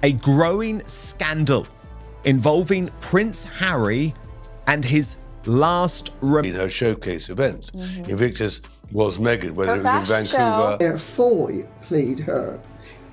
A growing scandal involving Prince Harry and his last in her showcase event. Invictus was Meghan, whether it was in Vancouver. Therefore, played her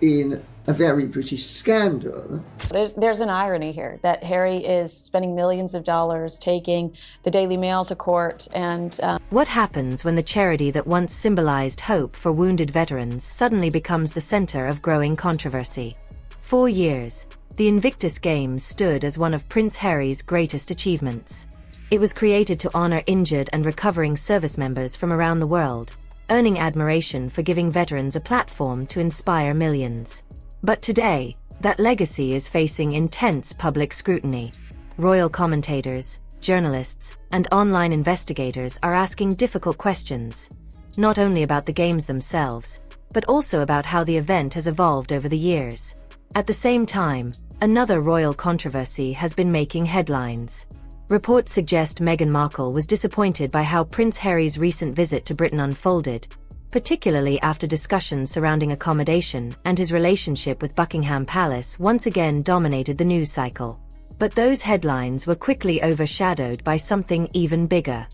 in a very British scandal. There's an irony here that Harry is spending millions of dollars taking the Daily Mail to court and... What happens when the charity that once symbolized hope for wounded veterans suddenly becomes the center of growing controversy? 4 years, the Invictus Games stood as one of Prince Harry's greatest achievements. It was created to honor injured and recovering service members from around the world, earning admiration for giving veterans a platform to inspire millions. But today, that legacy is facing intense public scrutiny. Royal commentators, journalists, and online investigators are asking difficult questions, not only about the games themselves, but also about how the event has evolved over the years. At the same time, another royal controversy has been making headlines. Reports suggest Meghan Markle was disappointed by how Prince Harry's recent visit to Britain unfolded, particularly after discussions surrounding accommodation and his relationship with Buckingham Palace once again dominated the news cycle. But those headlines were quickly overshadowed by something even bigger.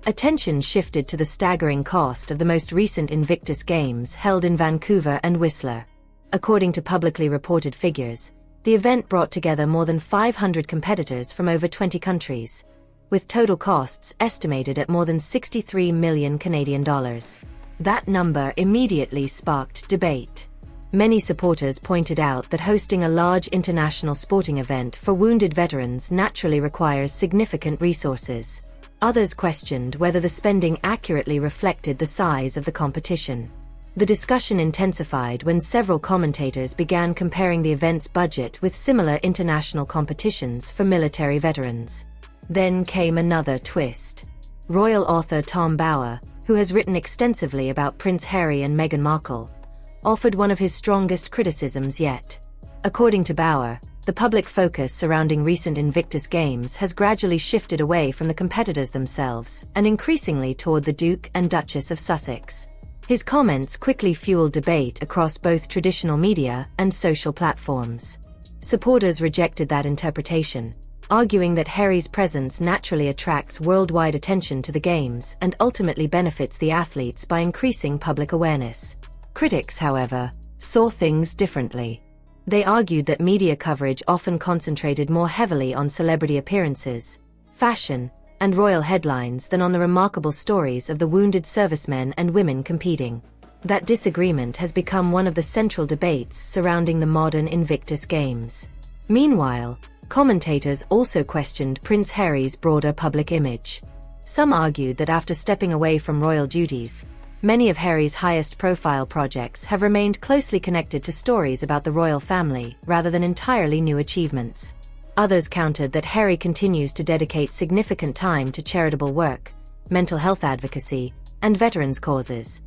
Attention shifted to the staggering cost of the most recent Invictus Games held in Vancouver and Whistler. According to publicly reported figures, the event brought together more than 500 competitors from over 20 countries, with total costs estimated at more than 63 million Canadian dollars. That number immediately sparked debate. Many supporters pointed out that hosting a large international sporting event for wounded veterans naturally requires significant resources. Others questioned whether the spending accurately reflected the size of the competition. The discussion intensified when several commentators began comparing the event's budget with similar international competitions for military veterans. Then came another twist. Royal author Tom Bower, who has written extensively about Prince Harry and Meghan Markle, offered one of his strongest criticisms yet. According to Bower, the public focus surrounding recent Invictus Games has gradually shifted away from the competitors themselves and increasingly toward the Duke and Duchess of Sussex. His comments quickly fueled debate across both traditional media and social platforms. Supporters rejected that interpretation, arguing that Harry's presence naturally attracts worldwide attention to the Games and ultimately benefits the athletes by increasing public awareness. Critics, however, saw things differently. They argued that media coverage often concentrated more heavily on celebrity appearances, fashion, and royal headlines than on the remarkable stories of the wounded servicemen and women competing. That disagreement has become one of the central debates surrounding the modern Invictus Games. Meanwhile, commentators also questioned Prince Harry's broader public image. Some argued that after stepping away from royal duties, many of Harry's highest-profile projects have remained closely connected to stories about the royal family rather than entirely new achievements. Others countered that Harry continues to dedicate significant time to charitable work, mental health advocacy, and veterans' causes,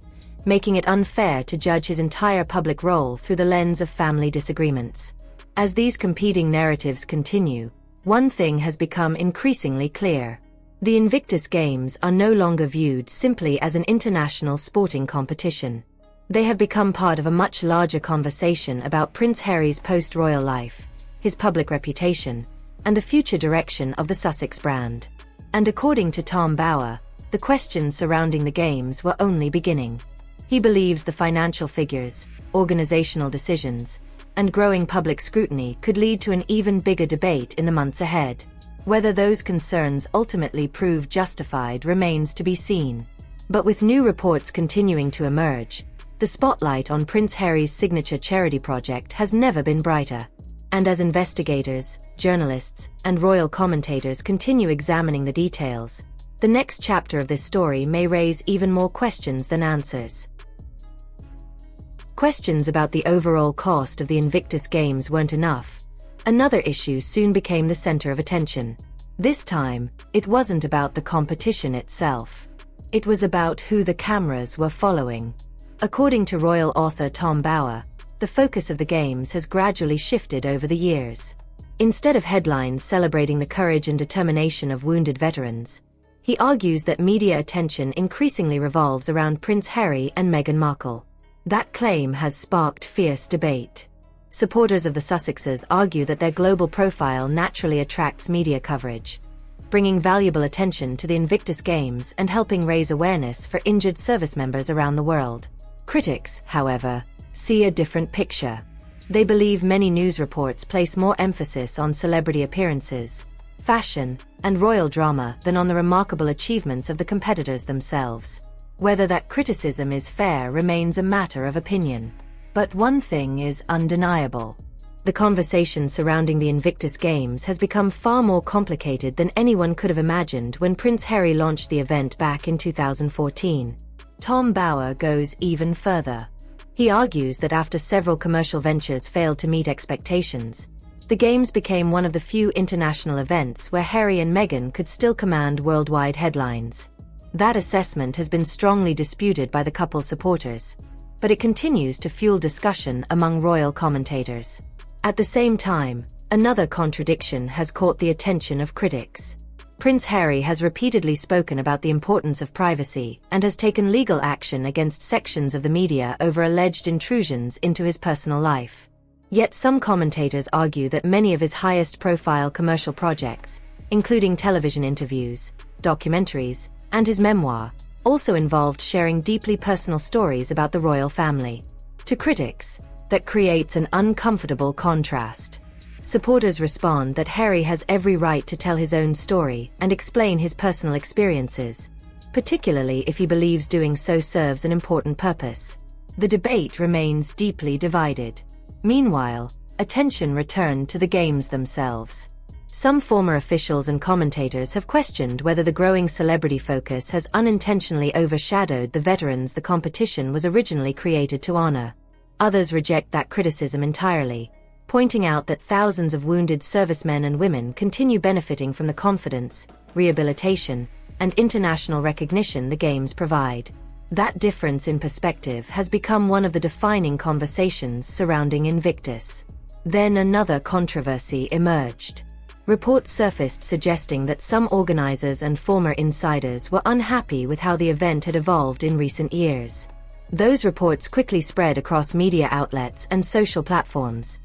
making it unfair to judge his entire public role through the lens of family disagreements. As these competing narratives continue, one thing has become increasingly clear. The Invictus Games are no longer viewed simply as an international sporting competition. They have become part of a much larger conversation about Prince Harry's post-royal life, his public reputation, and the future direction of the Sussex brand. And according to Tom Bower, the questions surrounding the Games were only beginning. He believes the financial figures, organizational decisions, and growing public scrutiny could lead to an even bigger debate in the months ahead. Whether those concerns ultimately prove justified remains to be seen. But with new reports continuing to emerge, the spotlight on Prince Harry's signature charity project has never been brighter. And as investigators, journalists, and royal commentators continue examining the details, the next chapter of this story may raise even more questions than answers. Questions about the overall cost of the Invictus Games weren't enough. Another issue soon became the center of attention. This time, it wasn't about the competition itself. It was about who the cameras were following. According to royal author Tom Bower, the focus of the Games has gradually shifted over the years. Instead of headlines celebrating the courage and determination of wounded veterans, he argues that media attention increasingly revolves around Prince Harry and Meghan Markle. That claim has sparked fierce debate. Supporters of the Sussexes argue that their global profile naturally attracts media coverage, bringing valuable attention to the Invictus Games and helping raise awareness for injured service members around the world. Critics, however, see a different picture. They believe many news reports place more emphasis on celebrity appearances, fashion, and royal drama than on the remarkable achievements of the competitors themselves. Whether that criticism is fair remains a matter of opinion. But one thing is undeniable. The conversation surrounding the Invictus Games has become far more complicated than anyone could have imagined when Prince Harry launched the event back in 2014. Tom Bauer goes even further. He argues that after several commercial ventures failed to meet expectations, the Games became one of the few international events where Harry and Meghan could still command worldwide headlines. That assessment has been strongly disputed by the couple's supporters, but it continues to fuel discussion among royal commentators. At the same time, another contradiction has caught the attention of critics. Prince Harry has repeatedly spoken about the importance of privacy and has taken legal action against sections of the media over alleged intrusions into his personal life. Yet some commentators argue that many of his highest-profile commercial projects, including television interviews, documentaries, and his memoir, also involved sharing deeply personal stories about the royal family. To critics, that creates an uncomfortable contrast. Supporters respond that Harry has every right to tell his own story and explain his personal experiences, particularly if he believes doing so serves an important purpose. The debate remains deeply divided. Meanwhile, attention returned to the Games themselves. Some former officials and commentators have questioned whether the growing celebrity focus has unintentionally overshadowed the veterans the competition was originally created to honor. Others reject that criticism entirely, pointing out that thousands of wounded servicemen and women continue benefiting from the confidence, rehabilitation, and international recognition the Games provide. That difference in perspective has become one of the defining conversations surrounding Invictus. Then another controversy emerged. Reports surfaced suggesting that some organizers and former insiders were unhappy with how the event had evolved in recent years. Those reports quickly spread across media outlets and social platforms,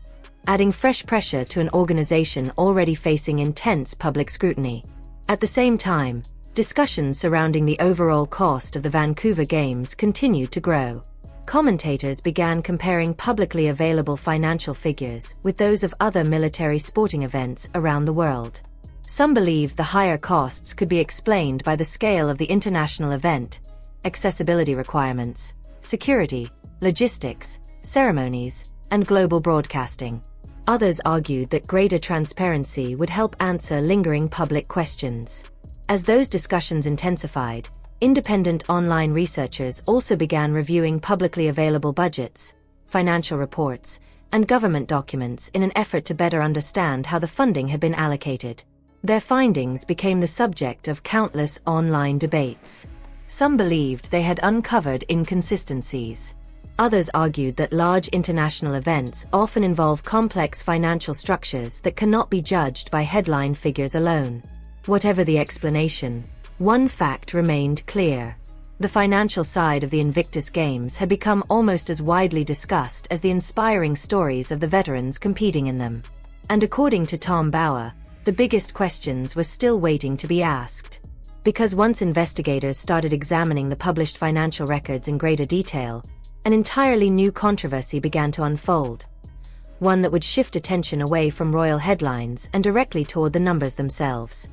adding fresh pressure to an organization already facing intense public scrutiny. At the same time, discussions surrounding the overall cost of the Vancouver Games continued to grow. Commentators began comparing publicly available financial figures with those of other military sporting events around the world. Some believed the higher costs could be explained by the scale of the international event, accessibility requirements, security, logistics, ceremonies, and global broadcasting. Others argued that greater transparency would help answer lingering public questions. As those discussions intensified, independent online researchers also began reviewing publicly available budgets, financial reports, and government documents in an effort to better understand how the funding had been allocated. Their findings became the subject of countless online debates. Some believed they had uncovered inconsistencies. Others argued that large international events often involve complex financial structures that cannot be judged by headline figures alone. Whatever the explanation, one fact remained clear. The financial side of the Invictus Games had become almost as widely discussed as the inspiring stories of the veterans competing in them. And according to Tom Bauer, the biggest questions were still waiting to be asked. Because once investigators started examining the published financial records in greater detail, an entirely new controversy began to unfold. One that would shift attention away from royal headlines and directly toward the numbers themselves.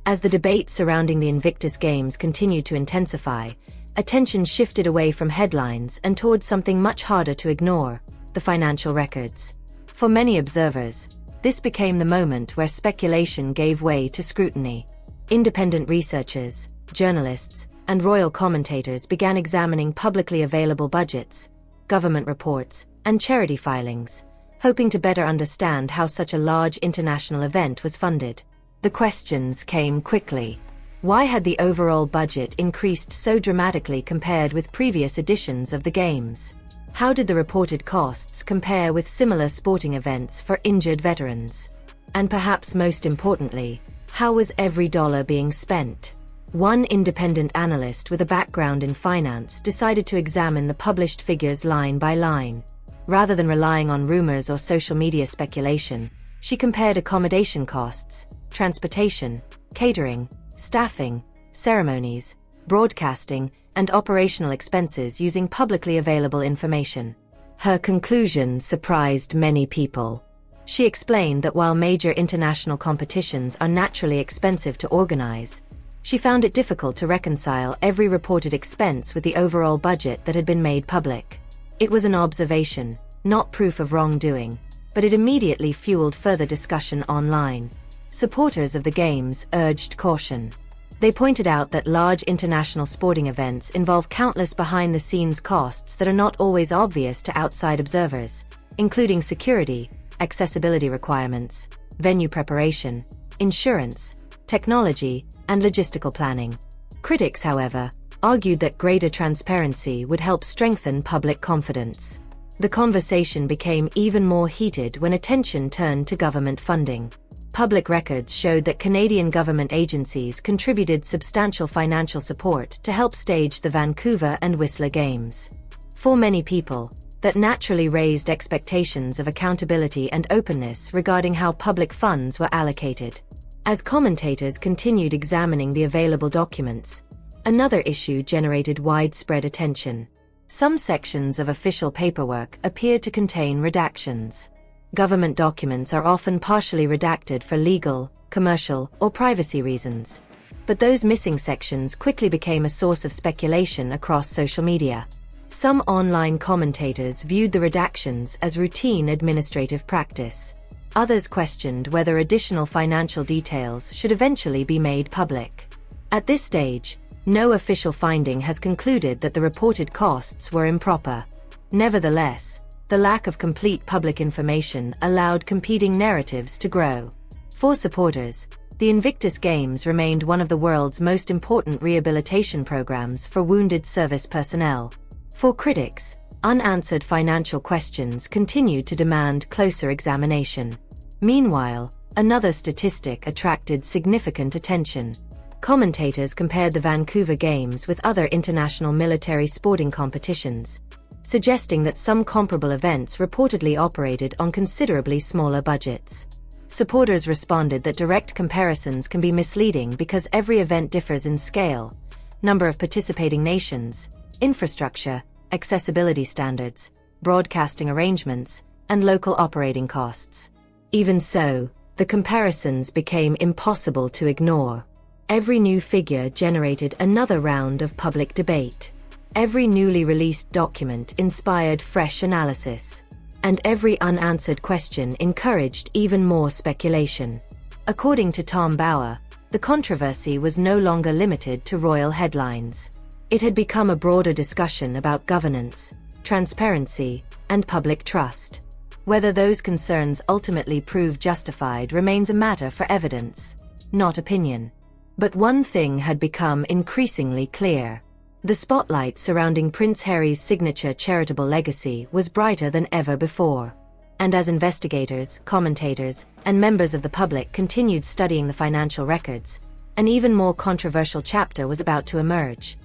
As the debate surrounding the Invictus Games continued to intensify, attention shifted away from headlines and towards something much harder to ignore, the financial records. For many observers, this became the moment where speculation gave way to scrutiny. Independent researchers, journalists, and royal commentators began examining publicly available budgets, government reports, and charity filings, hoping to better understand how such a large international event was funded. The questions came quickly. Why had the overall budget increased so dramatically compared with previous editions of the Games? How did the reported costs compare with similar sporting events for injured veterans? And perhaps most importantly, how was every dollar being spent? One independent analyst with a background in finance decided to examine the published figures line by line. Rather than relying on rumors or social media speculation, she compared accommodation costs, transportation, catering, staffing, ceremonies, broadcasting, and operational expenses using publicly available information. Her conclusion surprised many people. She explained that while major international competitions are naturally expensive to organize, she found it difficult to reconcile every reported expense with the overall budget that had been made public. It was an observation, not proof of wrongdoing, but it immediately fueled further discussion online. Supporters of the Games urged caution. They pointed out that large international sporting events involve countless behind-the-scenes costs that are not always obvious to outside observers, including security, accessibility requirements, venue preparation, insurance, technology, and logistical planning. Critics, however, argued that greater transparency would help strengthen public confidence. The conversation became even more heated when attention turned to government funding. Public records showed that Canadian government agencies contributed substantial financial support to help stage the Vancouver and Whistler Games. For many people, that naturally raised expectations of accountability and openness regarding how public funds were allocated. As commentators continued examining the available documents, another issue generated widespread attention. Some sections of official paperwork appeared to contain redactions. Government documents are often partially redacted for legal, commercial, or privacy reasons. But those missing sections quickly became a source of speculation across social media. Some online commentators viewed the redactions as routine administrative practice. Others questioned whether additional financial details should eventually be made public. At this stage, no official finding has concluded that the reported costs were improper. Nevertheless, the lack of complete public information allowed competing narratives to grow. For supporters, the Invictus Games remained one of the world's most important rehabilitation programs for wounded service personnel. For critics, unanswered financial questions continued to demand closer examination. Meanwhile, another statistic attracted significant attention. Commentators compared the Vancouver Games with other international military sporting competitions, suggesting that some comparable events reportedly operated on considerably smaller budgets. Supporters responded that direct comparisons can be misleading because every event differs in scale, number of participating nations, infrastructure, accessibility standards, broadcasting arrangements, and local operating costs. Even so, the comparisons became impossible to ignore. Every new figure generated another round of public debate. Every newly released document inspired fresh analysis. And every unanswered question encouraged even more speculation. According to Tom Bauer, the controversy was no longer limited to royal headlines. It had become a broader discussion about governance, transparency, and public trust. Whether those concerns ultimately prove justified remains a matter for evidence, not opinion. But one thing had become increasingly clear. The spotlight surrounding Prince Harry's signature charitable legacy was brighter than ever before. And as investigators, commentators, and members of the public continued studying the financial records, an even more controversial chapter was about to emerge.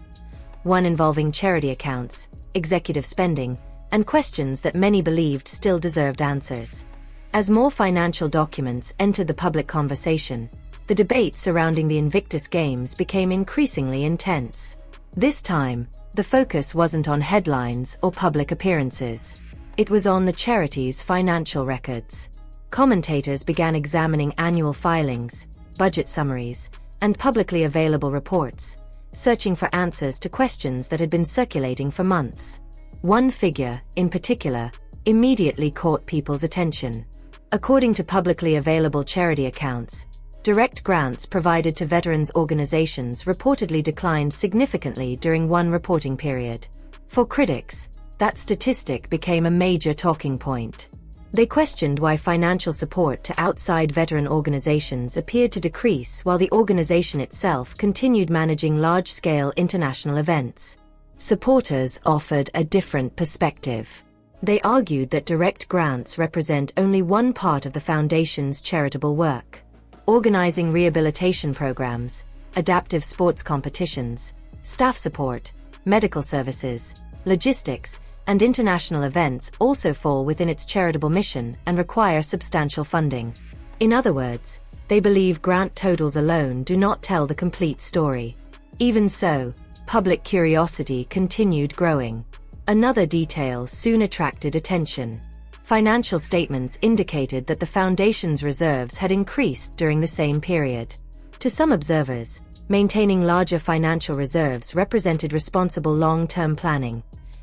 One involving charity accounts, executive spending, and questions that many believed still deserved answers. As more financial documents entered the public conversation, the debate surrounding the Invictus Games became increasingly intense. This time, the focus wasn't on headlines or public appearances. It was on the charity's financial records. Commentators began examining annual filings, budget summaries, and publicly available reports, searching for answers to questions that had been circulating for months. One figure, in particular, immediately caught people's attention. According to publicly available charity accounts, direct grants provided to veterans organizations reportedly declined significantly during one reporting period. For critics, that statistic became a major talking point. They questioned why financial support to outside veteran organizations appeared to decrease while the organization itself continued managing large-scale international events. Supporters offered a different perspective. They argued that direct grants represent only one part of the foundation's charitable work. Organizing rehabilitation programs, adaptive sports competitions, staff support, medical services, logistics, and international events also fall within its charitable mission and require substantial funding. In other words, they believe grant totals alone do not tell the complete story. Even so, public curiosity continued growing. Another detail soon attracted attention. Financial statements indicated that the foundation's reserves had increased during the same period. To some observers, maintaining larger financial reserves represented responsible long-term planning,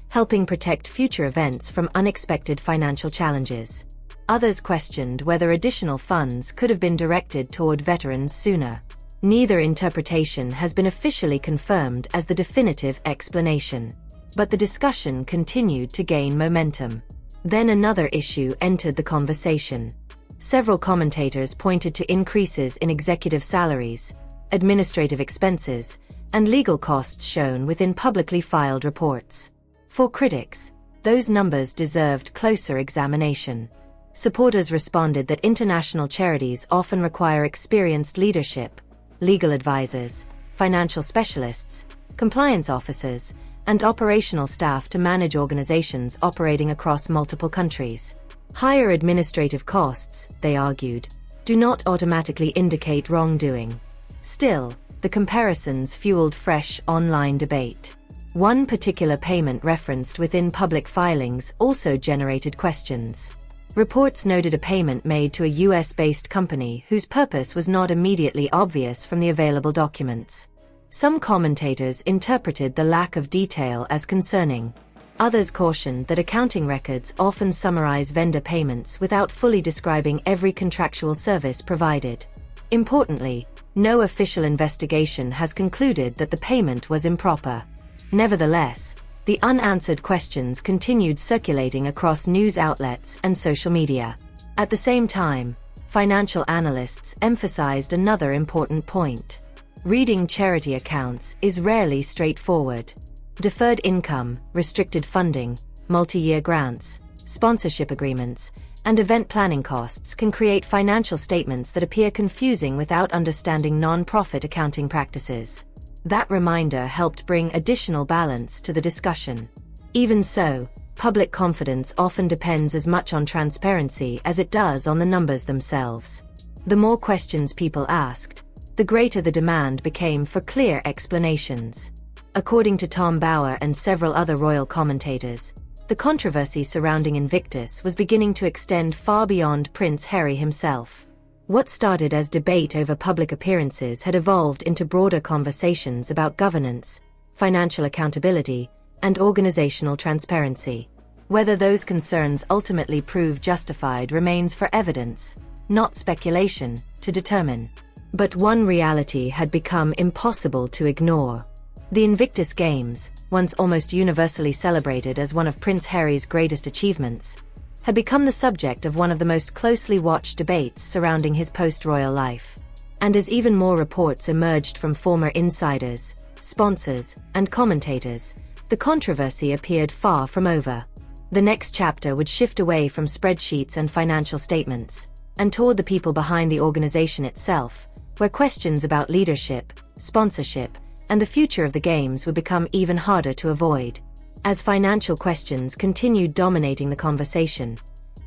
helping protect future events from unexpected financial challenges. Others questioned whether additional funds could have been directed toward veterans sooner. Neither interpretation has been officially confirmed as the definitive explanation. But the discussion continued to gain momentum. Then another issue entered the conversation. Several commentators pointed to increases in executive salaries, administrative expenses, and legal costs shown within publicly filed reports. For critics, those numbers deserved closer examination. Supporters responded that international charities often require experienced leadership, legal advisors, financial specialists, compliance officers, and operational staff to manage organizations operating across multiple countries. Higher administrative costs, they argued, do not automatically indicate wrongdoing. Still, the comparisons fueled fresh online debate. One particular payment referenced within public filings also generated questions. Reports noted a payment made to a US-based company whose purpose was not immediately obvious from the available documents. Some commentators interpreted the lack of detail as concerning. Others cautioned that accounting records often summarize vendor payments without fully describing every contractual service provided. Importantly, no official investigation has concluded that the payment was improper. Nevertheless, the unanswered questions continued circulating across news outlets and social media. At the same time, financial analysts emphasized another important point. Reading charity accounts is rarely straightforward. Deferred income, restricted funding, multi-year grants, sponsorship agreements, and event planning costs can create financial statements that appear confusing without understanding non-profit accounting practices. That reminder helped bring additional balance to the discussion. Even so, public confidence often depends as much on transparency as it does on the numbers themselves. The more questions people asked, the greater the demand became for clear explanations. According to Tom Bauer and several other royal commentators, the controversy surrounding Invictus was beginning to extend far beyond Prince Harry himself. What started as debate over public appearances had evolved into broader conversations about governance, financial accountability, and organizational transparency. Whether those concerns ultimately prove justified remains for evidence, not speculation, to determine. But one reality had become impossible to ignore. The Invictus Games, once almost universally celebrated as one of Prince Harry's greatest achievements, had become the subject of one of the most closely watched debates surrounding his post-royal life. And as even more reports emerged from former insiders, sponsors, and commentators, the controversy appeared far from over. The next chapter would shift away from spreadsheets and financial statements, and toward the people behind the organization itself, where questions about leadership, sponsorship, and the future of the Games would become even harder to avoid. As financial questions continued dominating the conversation,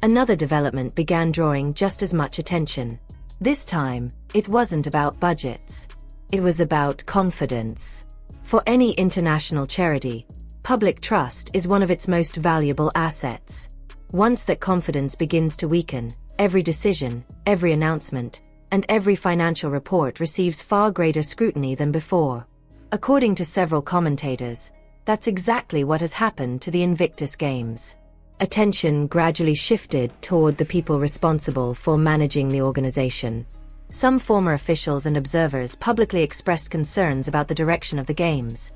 another development began drawing just as much attention. This time, it wasn't about budgets. It was about confidence. For any international charity, public trust is one of its most valuable assets. Once that confidence begins to weaken, every decision, every announcement, and every financial report receives far greater scrutiny than before. According to several commentators, that's exactly what has happened to the Invictus Games. Attention gradually shifted toward the people responsible for managing the organization. Some former officials and observers publicly expressed concerns about the direction of the Games,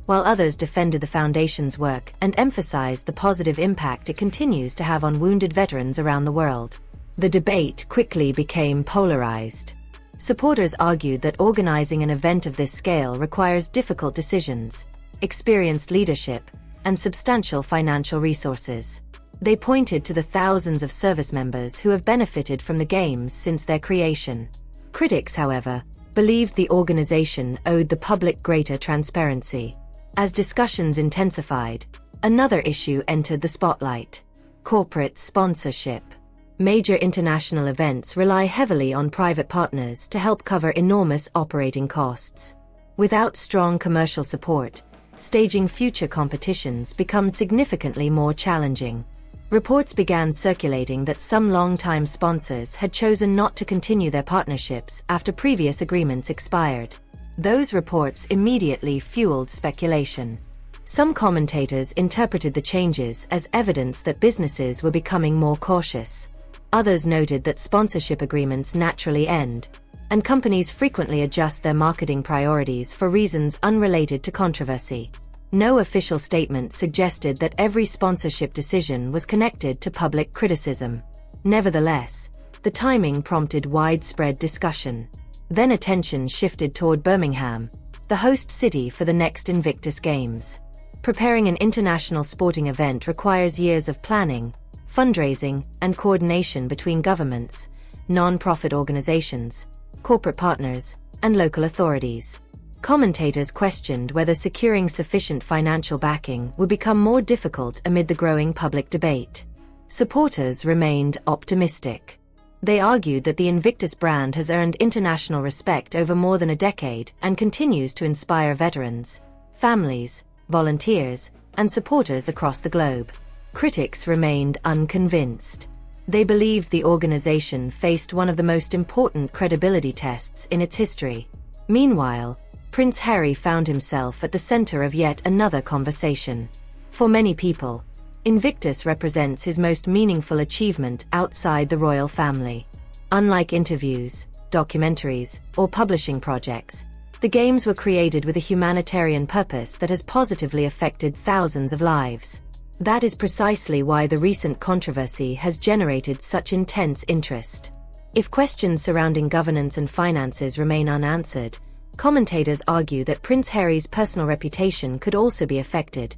while others defended the Foundation's work and emphasized the positive impact it continues to have on wounded veterans around the world. The debate quickly became polarized. Supporters argued that organizing an event of this scale requires difficult decisions, experienced leadership, and substantial financial resources. They pointed to the thousands of service members who have benefited from the Games since their creation. Critics, however, believed the organization owed the public greater transparency. As discussions intensified, another issue entered the spotlight: corporate sponsorship. Major international events rely heavily on private partners to help cover enormous operating costs. Without strong commercial support, staging future competitions becomes significantly more challenging. Reports began circulating that some long-time sponsors had chosen not to continue their partnerships after previous agreements expired. Those reports immediately fueled speculation. Some commentators interpreted the changes as evidence that businesses were becoming more cautious. Others noted that sponsorship agreements naturally end, and companies frequently adjust their marketing priorities for reasons unrelated to controversy. No official statement suggested that every sponsorship decision was connected to public criticism. Nevertheless, the timing prompted widespread discussion. Then attention shifted toward Birmingham, the host city for the next Invictus Games. Preparing an international sporting event requires years of planning, fundraising, and coordination between governments, non-profit organizations, corporate partners, and local authorities. Commentators questioned whether securing sufficient financial backing would become more difficult amid the growing public debate. Supporters remained optimistic. They argued that the Invictus brand has earned international respect over more than a decade and continues to inspire veterans, families, volunteers, and supporters across the globe. Critics remained unconvinced. They believed the organization faced one of the most important credibility tests in its history. Meanwhile, Prince Harry found himself at the center of yet another conversation. For many people, Invictus represents his most meaningful achievement outside the royal family. Unlike interviews, documentaries, or publishing projects, the games were created with a humanitarian purpose that has positively affected thousands of lives. That is precisely why the recent controversy has generated such intense interest. If questions surrounding governance and finances remain unanswered, commentators argue that Prince Harry's personal reputation could also be affected,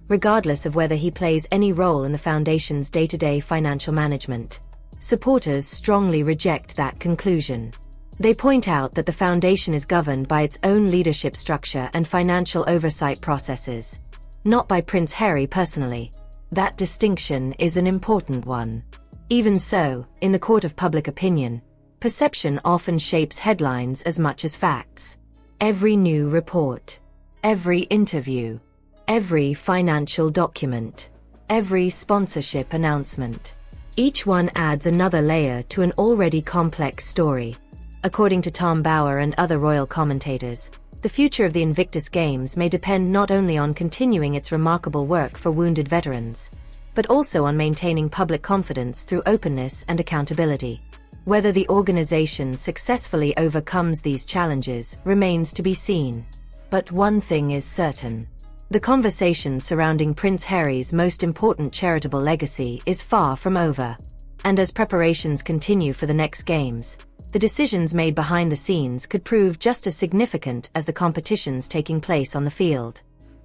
regardless of whether he plays any role in the foundation's day-to-day financial management. Supporters strongly reject that conclusion. They point out that the foundation is governed by its own leadership structure and financial oversight processes, not by Prince Harry personally. That distinction is an important one. Even so, in the court of public opinion, perception often shapes headlines as much as facts. Every new report, every interview, every financial document, every sponsorship announcement, each one adds another layer to an already complex story. According to Tom Bower and other royal commentators, the future of the Invictus Games may depend not only on continuing its remarkable work for wounded veterans, but also on maintaining public confidence through openness and accountability. Whether the organization successfully overcomes these challenges remains to be seen. But one thing is certain: the conversation surrounding Prince Harry's most important charitable legacy is far from over. And as preparations continue for the next games, the decisions made behind the scenes could prove just as significant as the competitions taking place on the field.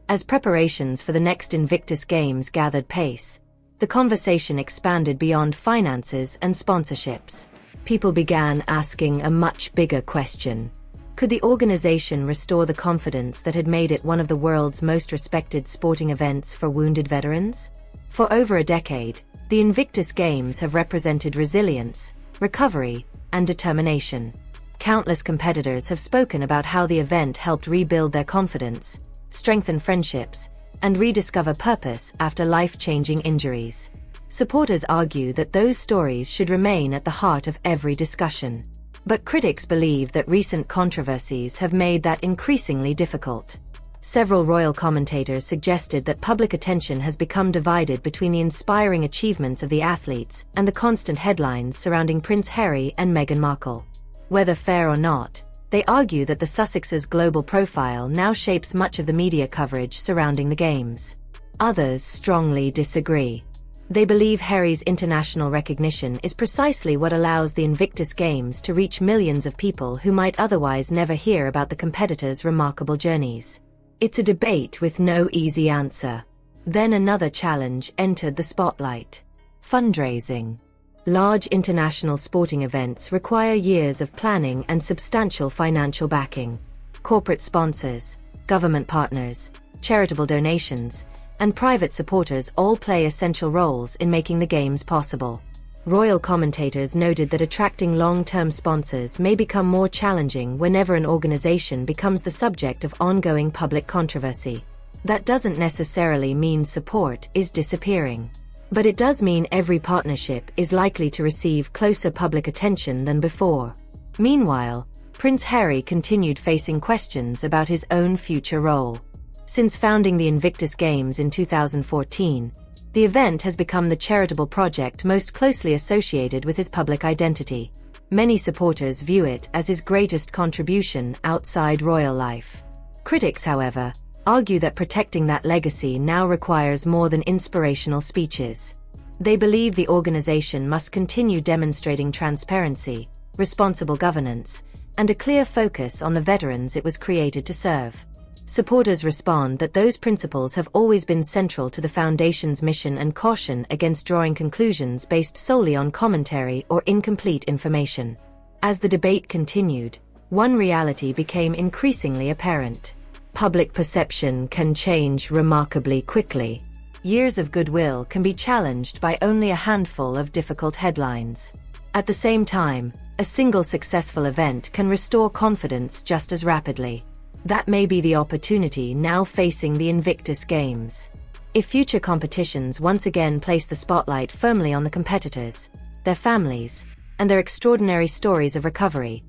As preparations for the next Invictus Games gathered pace, the conversation expanded beyond finances and sponsorships. People began asking a much bigger question. Could the organization restore the confidence that had made it one of the world's most respected sporting events for wounded veterans? For over a decade, the Invictus Games have represented resilience, recovery, and determination. Countless competitors have spoken about how the event helped rebuild their confidence, strengthen friendships, and rediscover purpose after life-changing injuries. Supporters argue that those stories should remain at the heart of every discussion. But critics believe that recent controversies have made that increasingly difficult. Several royal commentators suggested that public attention has become divided between the inspiring achievements of the athletes and the constant headlines surrounding Prince Harry and Meghan Markle. Whether fair or not, they argue that the Sussexes' global profile now shapes much of the media coverage surrounding the games. Others strongly disagree. They believe Harry's international recognition is precisely what allows the Invictus Games to reach millions of people who might otherwise never hear about the competitors' remarkable journeys. It's a debate with no easy answer. Then another challenge entered the spotlight: fundraising. Large international sporting events require years of planning and substantial financial backing. Corporate sponsors, government partners, charitable donations, and private supporters all play essential roles in making the games possible. Royal commentators noted that attracting long-term sponsors may become more challenging whenever an organization becomes the subject of ongoing public controversy. That doesn't necessarily mean support is disappearing. But it does mean every partnership is likely to receive closer public attention than before. Meanwhile, Prince Harry continued facing questions about his own future role. Since founding the Invictus Games in 2014, the event has become the charitable project most closely associated with his public identity. Many supporters view it as his greatest contribution outside royal life. Critics, however, argue that protecting that legacy now requires more than inspirational speeches. They believe the organization must continue demonstrating transparency, responsible governance, and a clear focus on the veterans it was created to serve. Supporters respond that those principles have always been central to the Foundation's mission and caution against drawing conclusions based solely on commentary or incomplete information. As the debate continued, one reality became increasingly apparent. Public perception can change remarkably quickly. Years of goodwill can be challenged by only a handful of difficult headlines. At the same time, a single successful event can restore confidence just as rapidly. That may be the opportunity now facing the Invictus Games. If future competitions once again place the spotlight firmly on the competitors, their families, and their extraordinary stories of recovery,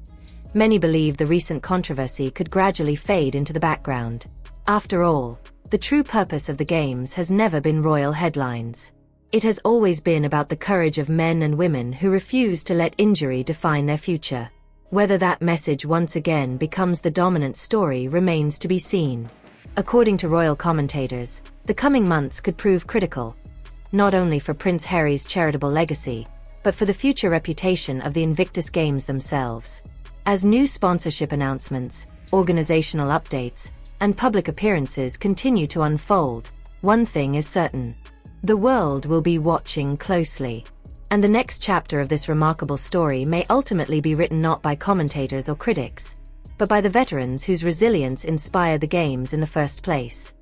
many believe the recent controversy could gradually fade into the background. After all, the true purpose of the Games has never been royal headlines. It has always been about the courage of men and women who refuse to let injury define their future. Whether that message once again becomes the dominant story remains to be seen. According to royal commentators, the coming months could prove critical, not only for Prince Harry's charitable legacy, but for the future reputation of the Invictus Games themselves. As new sponsorship announcements, organizational updates, and public appearances continue to unfold, one thing is certain. The world will be watching closely. And the next chapter of this remarkable story may ultimately be written not by commentators or critics, but by the veterans whose resilience inspired the Games in the first place.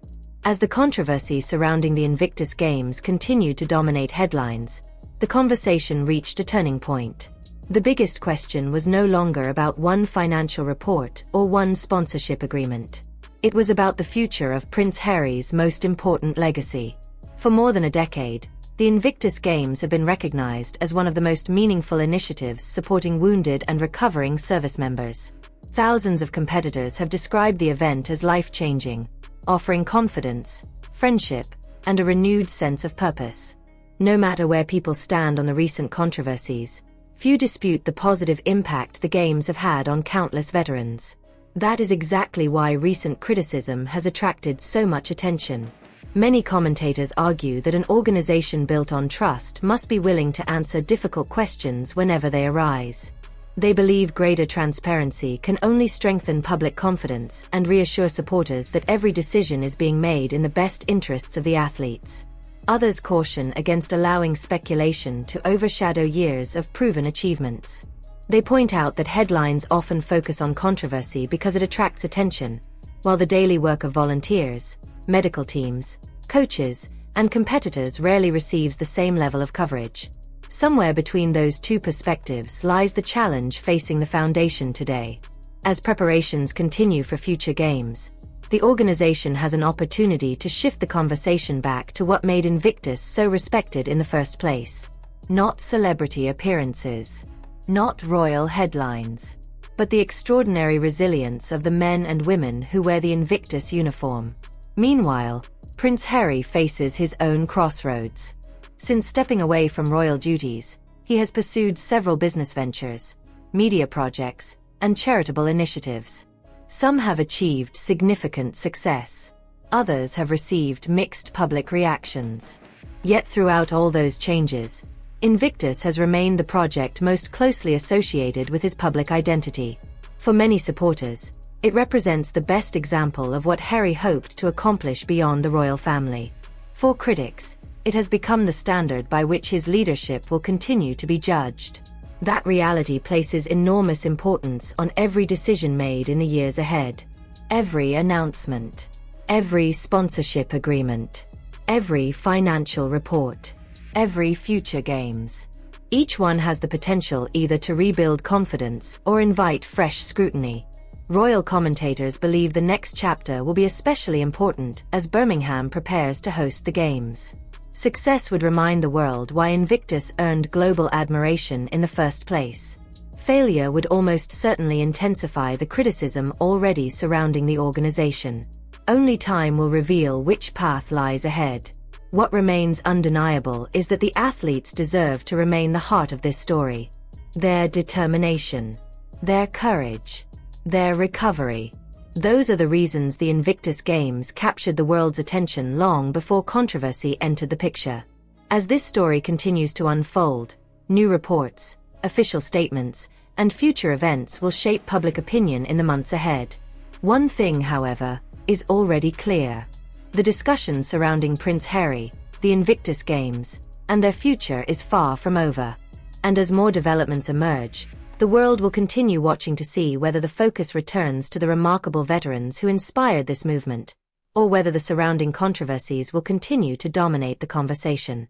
As the controversy surrounding the Invictus Games continued to dominate headlines, the conversation reached a turning point. The biggest question was no longer about one financial report or one sponsorship agreement. It was about the future of Prince Harry's most important legacy. For more than a decade, the Invictus Games have been recognized as one of the most meaningful initiatives supporting wounded and recovering service members. Thousands of competitors have described the event as life-changing, offering confidence, friendship, and a renewed sense of purpose. No matter where people stand on the recent controversies, few dispute the positive impact the Games have had on countless veterans. That is exactly why recent criticism has attracted so much attention. Many commentators argue that an organization built on trust must be willing to answer difficult questions whenever they arise. They believe greater transparency can only strengthen public confidence and reassure supporters that every decision is being made in the best interests of the athletes. Others caution against allowing speculation to overshadow years of proven achievements. They point out that headlines often focus on controversy because it attracts attention, while the daily work of volunteers, medical teams, coaches, and competitors rarely receives the same level of coverage. Somewhere between those two perspectives lies the challenge facing the Foundation today. As preparations continue for future games, the organization has an opportunity to shift the conversation back to what made Invictus so respected in the first place. Not celebrity appearances, not royal headlines, but the extraordinary resilience of the men and women who wear the Invictus uniform. Meanwhile, Prince Harry faces his own crossroads. Since stepping away from royal duties, he has pursued several business ventures, media projects, and charitable initiatives. Some have achieved significant success. Others have received mixed public reactions. Yet throughout all those changes, Invictus has remained the project most closely associated with his public identity. For many supporters, it represents the best example of what Harry hoped to accomplish beyond the royal family. For critics, It has become the standard by which his leadership will continue to be judged. That reality places enormous importance on every decision made in the years ahead. Every announcement, every sponsorship agreement, every financial report, every future games. Each one has the potential either to rebuild confidence or invite fresh scrutiny. Royal commentators believe the next chapter will be especially important as Birmingham prepares to host the Games. Success would remind the world why Invictus earned global admiration in the first place. Failure would almost certainly intensify the criticism already surrounding the organization. Only time will reveal which path lies ahead. What remains undeniable is that the athletes deserve to remain the heart of this story. Their determination, their courage, their recovery. Those are the reasons the Invictus Games captured the world's attention long before controversy entered the picture. As this story continues to unfold, new reports, official statements, and future events will shape public opinion in the months ahead. One thing, however, is already clear. The discussion surrounding Prince Harry, the Invictus Games, and their future is far from over. And as more developments emerge, the world will continue watching to see whether the focus returns to the remarkable veterans who inspired this movement, or whether the surrounding controversies will continue to dominate the conversation.